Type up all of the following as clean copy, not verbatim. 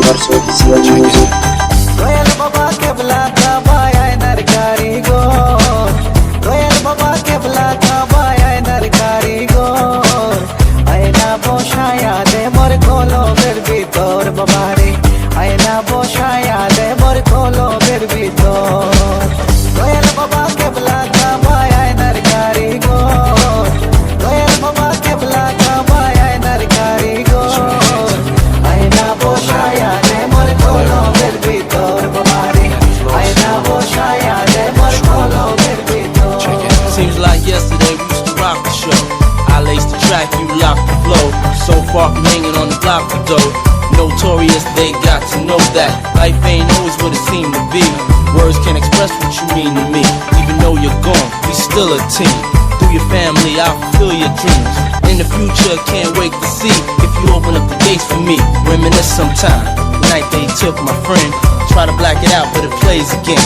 Universe Official Music. Royal Baba Kebla Kabaya Narkari Go, Royal Baba Kebla Kabaya Narkari Go, Aina Boshaya de Mor Kolo Berbitor Babari, Aina Boshaya de Mor Kolo Berbitor, Royal Baba Kebla Kabaya Narkari Go, Royal Baba Kebla Kabaya Narkari Go, Aina Boshaya de Mor Kolo Berbitor Babari, Aina Boshaya de Mor Kolo Berbitor. Seems like yesterday we used to rock the show. I laced the track, you locked the flow. So far from hanging on the block of dough. Notorious, they got to know that life ain't always what it seemed to be. Words can't express what you mean to me. Even though you're gone, we still a team. Through your family, I'll fulfill your dreams. In the future, can't wait to see if you open up the gates for me. Reminisce sometime. The night they took my friend. Try to black it out, but it plays again.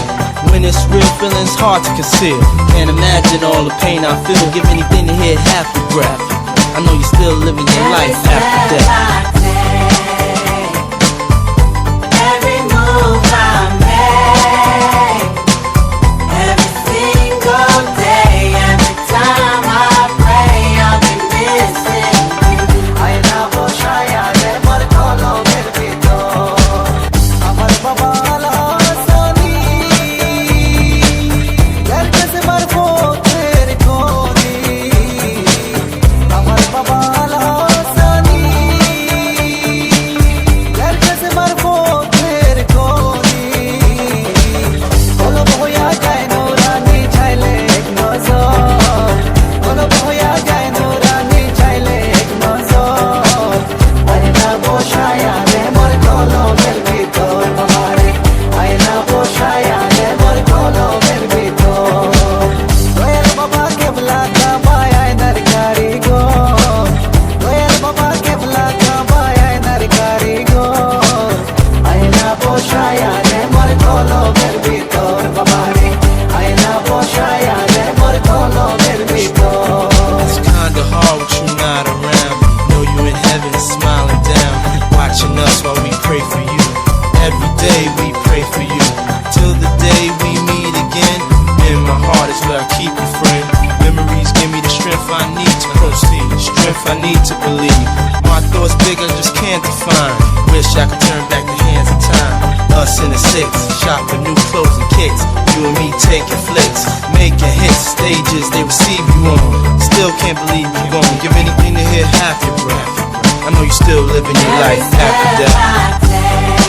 When it's real, feeling's hard to conceal. Can't imagine all the pain I feel. Give anything to hear half your breath. I know you're still living your life after death. Every move I make, every single day, every time I pray, I'll be missing you. Aina Boshaya de Mor Kolo Berbitor, Amar Baba Lasani, Yarke se marfo tere kodi, Amar Baba Lasani, Yarke se marfo tere kodi, Kolo boya jai nurani chaile ek nazar, Kolo boya jai nurani chaile ek nazar, Aina Boshaya de Mor Kolo Berbitor Babari, Aina Boshaya de Mor Kolo Berbitor, Royal Baba Kebla Kabaya Narkari Go, Royal Baba Kebla Kabaya Narkari Go, Aina Boshaya de Mor Kolo Berbitor Babari, Aina Boshaya de Mor Kolo Berbitor. It's kinda hard with you not around. Know you in heaven smiling down, watching us while we pray for you. Every day we pray for you, till the day we meet again. In my heart is where I keep you, friend. Memories give me the strength I need to proceed, strength I need to believe. My thoughts big, I just can't define. Wish I could turn back the hands of time. Us in the six, shop for new clothes and kicks. You and me taking flicks, making hits, stages they receive you on. Still can't believe you gone. Give anything to hear half your breath. I know you still living your life after death.